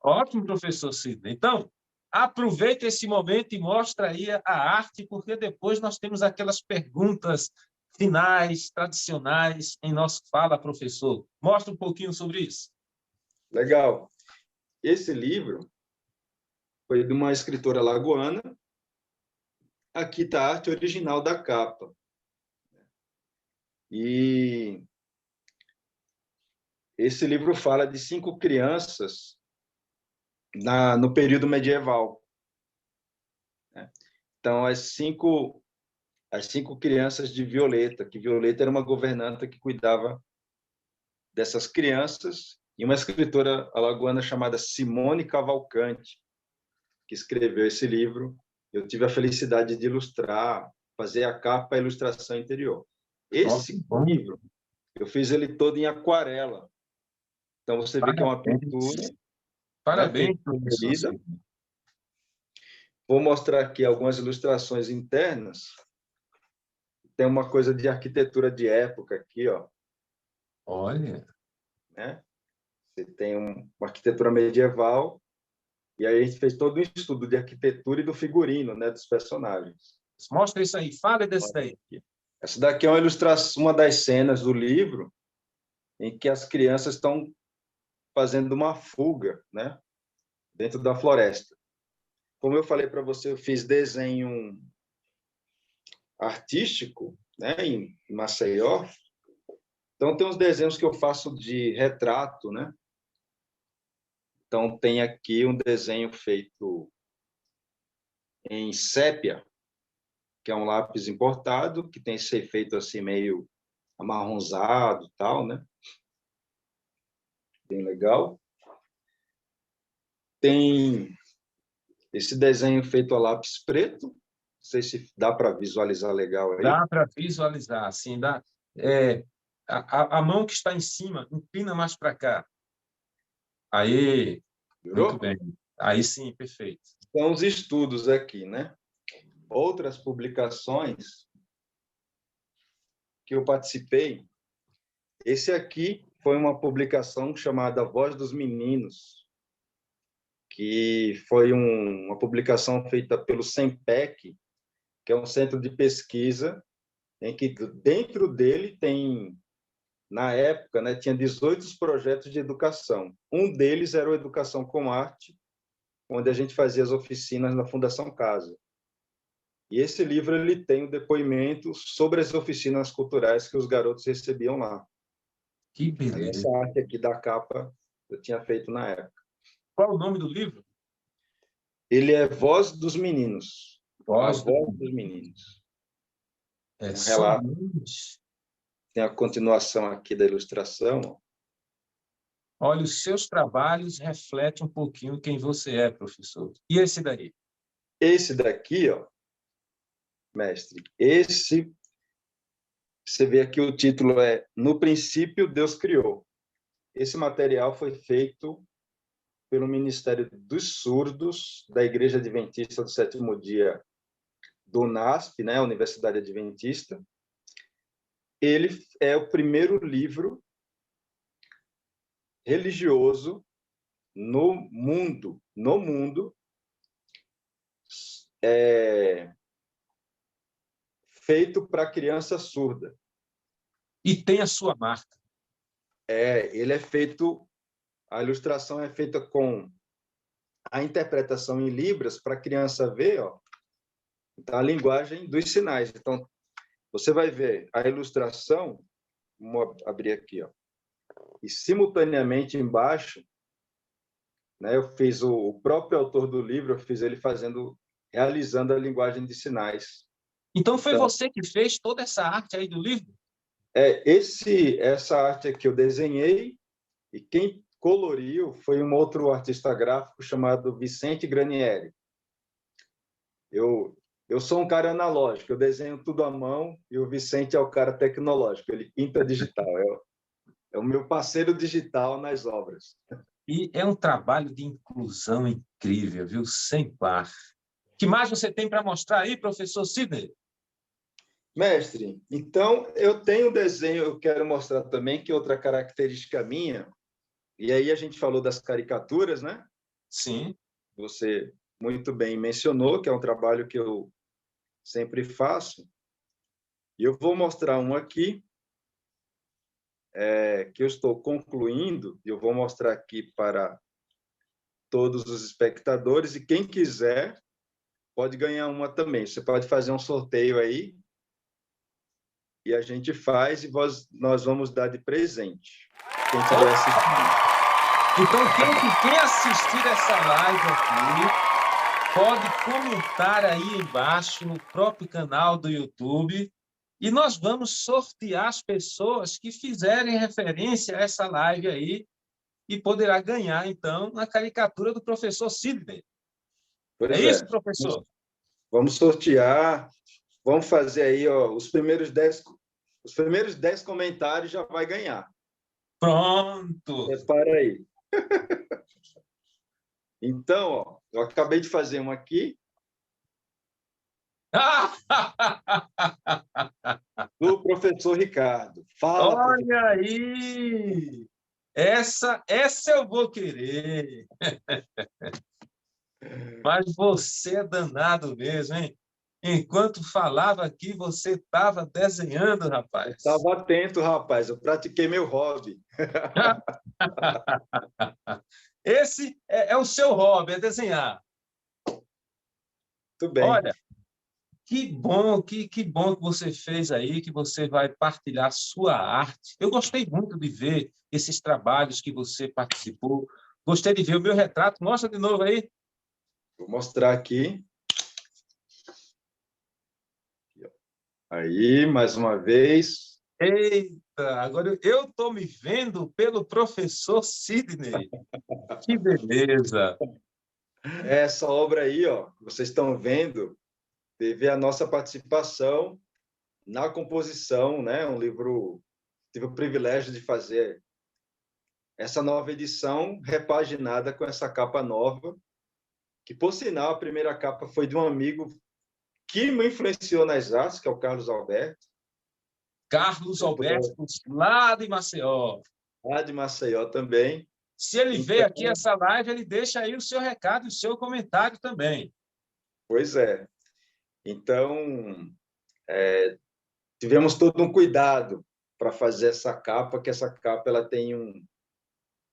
Ótimo, professor Sidney. Então, aproveite esse momento e mostra aí a arte, porque depois nós temos aquelas perguntas finais, tradicionais, em nosso Fala, Professor. Mostra um pouquinho sobre isso. Legal. Esse livro foi de uma escritora lagoana. Aqui está a arte original da capa. E esse livro fala de 5 crianças no período medieval. Então, as cinco crianças de Violeta, que Violeta era uma governanta que cuidava dessas crianças, e uma escritora alagoana chamada Simone Cavalcante, que escreveu esse livro. Eu tive a felicidade de ilustrar, fazer a capa e a ilustração interior. Esse livro, eu fiz ele todo em aquarela. Então, você vê que é uma pintura, né, Parabéns, feita professor colorida. Sidney. Vou mostrar aqui algumas ilustrações internas. Tem uma coisa de arquitetura de época aqui, ó. Olha. Né? Você tem uma arquitetura medieval, e aí a gente fez todo um estudo de arquitetura e do figurino, né, dos personagens. Mostra isso aí, fala desse daí. Essa daqui é uma ilustração, uma das cenas do livro em que as crianças estão fazendo uma fuga, né, dentro da floresta. Como eu falei para você, eu fiz desenho artístico, né, em Maceió. Então, tem uns desenhos que eu faço de retrato, né? Então, tem aqui um desenho feito em sépia, que é um lápis importado, que tem esse efeito assim meio amarronzado e tal, né? Bem legal. Tem esse desenho feito a lápis preto, não sei se dá para visualizar legal aí. Dá para visualizar, assim, dá. É, a mão que está em cima, inclina mais para cá. Aí, muito Virou? bem. Aí sim, perfeito. São os estudos aqui, né? Outras publicações que eu participei, esse aqui foi uma publicação chamada Voz dos Meninos, que foi uma publicação feita pelo SEMPEC, que é um centro de pesquisa, em que dentro dele tem, na época, né, tinha 18 projetos de educação. Um deles era o Educação com Arte, onde a gente fazia as oficinas na Fundação Casa. E esse livro ele tem um depoimento sobre as oficinas culturais que os garotos recebiam lá. Que Aí essa beleza. arte aqui da capa eu tinha feito na época. Qual o nome do livro? Ele é Voz dos Meninos. A Voz do... Voz dos Meninos. É Um relato. somente. Tem a continuação aqui da ilustração. Olha, os seus trabalhos refletem um pouquinho quem você é, professor. E esse daí? Esse daqui, ó, mestre, esse, você vê aqui o título é No Princípio Deus Criou. Esse material foi feito pelo Ministério dos Surdos da Igreja Adventista do Sétimo Dia do NASP, né, Universidade Adventista. Ele é o primeiro livro religioso no mundo, feito para criança surda. E tem a sua marca. Ele é feito, a ilustração é feita com a interpretação em libras para a criança ver, ó, então, a linguagem dos sinais. Então, você vai ver a ilustração, vou abrir aqui, ó, e simultaneamente embaixo, né, eu fiz o próprio autor do livro, eu fiz ele realizando a linguagem de sinais. Então, foi Então, você que fez toda essa arte aí do livro? essa arte aqui eu desenhei e quem coloriu foi um outro artista gráfico chamado Vicente Granieri. Eu sou um cara analógico, eu desenho tudo à mão e o Vicente é o cara tecnológico, ele pinta digital, é o meu parceiro digital nas obras. E é um trabalho de inclusão incrível, viu? Sem par. O que mais você tem para mostrar aí, professor Sidney? Mestre, então eu tenho um desenho, eu quero mostrar também que outra característica minha, e aí a gente falou das caricaturas, né? Sim. Você muito bem mencionou que é um trabalho que eu sempre faço. E eu vou mostrar um aqui, que eu estou concluindo, e eu vou mostrar aqui para todos os espectadores, e quem quiser pode ganhar uma também. Você pode fazer um sorteio aí, e a gente faz, e nós vamos dar de presente. Quem quiser assistir. Então, quem assistir essa live aqui, pode comentar aí embaixo no próprio canal do YouTube e nós vamos sortear as pessoas que fizerem referência a essa live aí e poderá ganhar, então, a caricatura do professor Sidney. Pois É isso, é. professor? Vamos sortear, vamos fazer aí, ó, os primeiros 10 comentários já vai ganhar. Pronto! Repara aí. Então, ó, eu acabei de fazer uma aqui, do professor Ricardo. Fala, professor. Olha aí! Essa eu vou querer. Mas você é danado mesmo, hein? Enquanto falava aqui, você estava desenhando, rapaz. Estava atento, rapaz. Eu pratiquei meu hobby. Esse é o seu hobby, é desenhar. Muito bem. Olha, que bom que você fez aí, que você vai partilhar sua arte. Eu gostei muito de ver esses trabalhos que você participou. Gostei de ver o meu retrato. Mostra de novo aí. Vou mostrar aqui. Aí, mais uma vez. Eita, agora eu estou me vendo pelo professor Sidney. Que beleza! Essa obra aí, ó, que vocês estão vendo, teve a nossa participação na composição, né? Um livro, tive o privilégio de fazer essa nova edição repaginada com essa capa nova, que, por sinal, a primeira capa foi de um amigo que me influenciou nas artes, que é o Carlos Alberto. Carlos Alberto, lá de Maceió. Lá de Maceió também. Se ele Então, veio aqui essa live, ele deixa aí o seu recado e o seu comentário também. pois é. Então, tivemos todo um cuidado para fazer essa capa, que essa capa ela tem um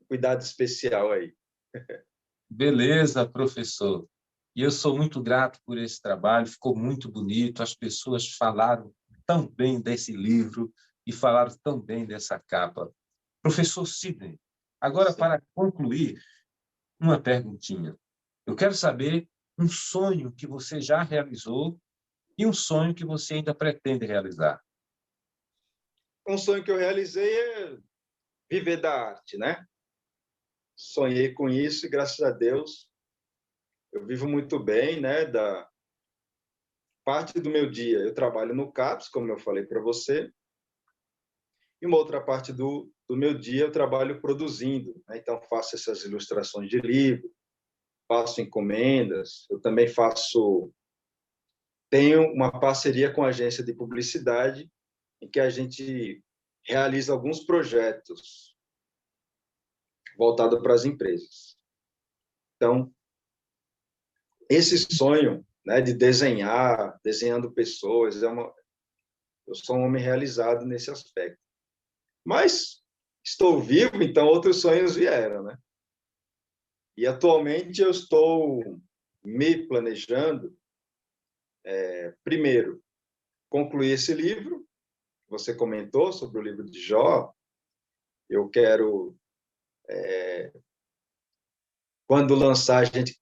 cuidado especial aí. Beleza, professor. E eu sou muito grato por esse trabalho, ficou muito bonito, as pessoas falaram tão bem desse livro e falaram tão bem dessa capa. Professor Sidney, agora Sim. para concluir, uma perguntinha. Eu quero saber um sonho que você já realizou e um sonho que você ainda pretende realizar. Um sonho que eu realizei é viver da arte, né? Sonhei com isso e, graças a Deus, eu vivo muito bem, né? Da parte do meu dia, eu trabalho no CAPS, como eu falei para você, e uma outra parte do meu dia eu trabalho produzindo, né? Então, faço essas ilustrações de livro, faço encomendas, eu também tenho uma parceria com a agência de publicidade, em que a gente realiza alguns projetos voltados para as empresas. Então, esse sonho, né, de desenhar, desenhando pessoas, eu sou um homem realizado nesse aspecto. Mas estou vivo, então outros sonhos vieram, né? E atualmente eu estou me planejando, primeiro, concluir esse livro. Você comentou sobre o livro de Jó. Eu quero, quando lançar, a gente,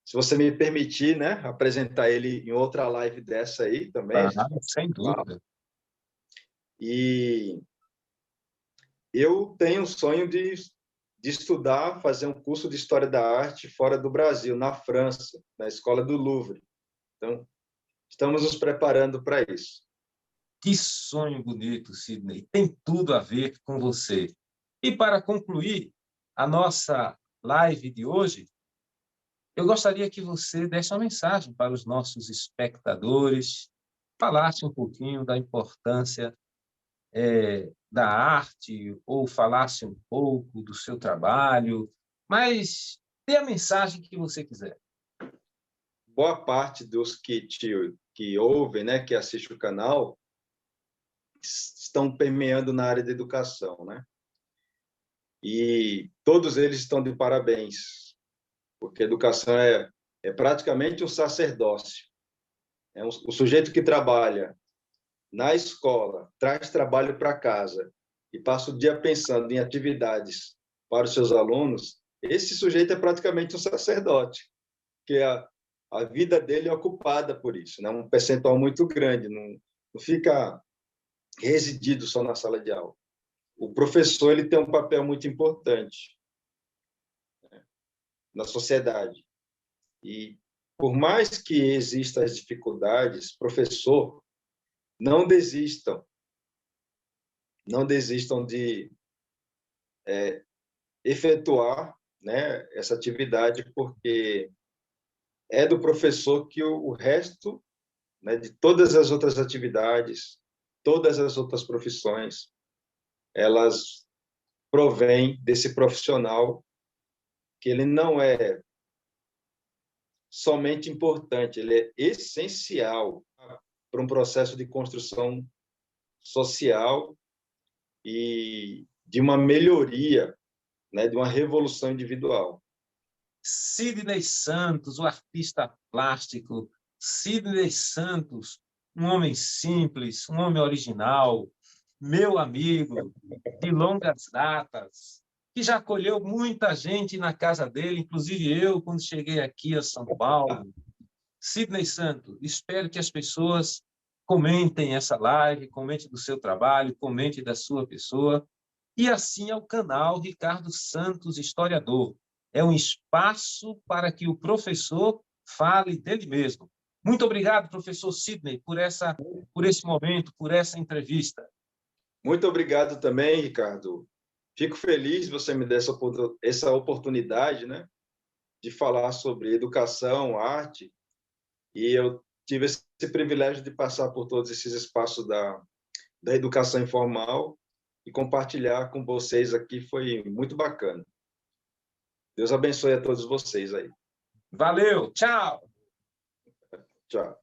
se você me permitir, né, apresentar ele em outra live dessa aí também. Ah, sem dúvida. E eu tenho o sonho de estudar, fazer um curso de História da Arte fora do Brasil, na França, na Escola do Louvre. Então, estamos nos preparando para isso. Que sonho bonito, Sidney. Tem tudo a ver com você. E para concluir a nossa live de hoje, eu gostaria que você desse uma mensagem para os nossos espectadores, falasse um pouquinho da importância da arte, ou falasse um pouco do seu trabalho, mas dê a mensagem que você quiser. Boa parte dos que ouvem, né, que assistem o canal, estão permeando na área da educação, né? E todos eles estão de parabéns, porque a educação é praticamente um sacerdócio. O sujeito que trabalha na escola, traz trabalho para casa e passa o dia pensando em atividades para os seus alunos, esse sujeito é praticamente um sacerdote, que a vida dele é ocupada por isso, né? Um percentual muito grande, não fica residido só na sala de aula. O professor ele tem um papel muito importante, né, na sociedade. E por mais que existam as dificuldades, professor, não desistam de efetuar, né, essa atividade, porque é do professor que o resto, né, de todas as outras atividades, todas as outras profissões, elas provém desse profissional, que ele não é somente importante, ele é essencial para um processo de construção social e de uma melhoria, né, de uma revolução individual. Sidney Santos, o artista plástico, Sidney Santos, um homem simples, um homem original, meu amigo de longas datas, que já acolheu muita gente na casa dele, inclusive eu, quando cheguei aqui a São Paulo. Sidney Santos, espero que as pessoas comentem essa live, comentem do seu trabalho, comentem da sua pessoa, e assim é o canal Ricardo Santos Historiador. É um espaço para que o professor fale dele mesmo. Muito obrigado, professor Sidney, por esse momento, por essa entrevista. Muito obrigado também, Ricardo. Fico feliz de você me dar essa oportunidade, né, de falar sobre educação, arte, e eu tive esse privilégio de passar por todos esses espaços da educação informal e compartilhar com vocês aqui foi muito bacana. Deus abençoe a todos vocês aí. Valeu, tchau! Tchau.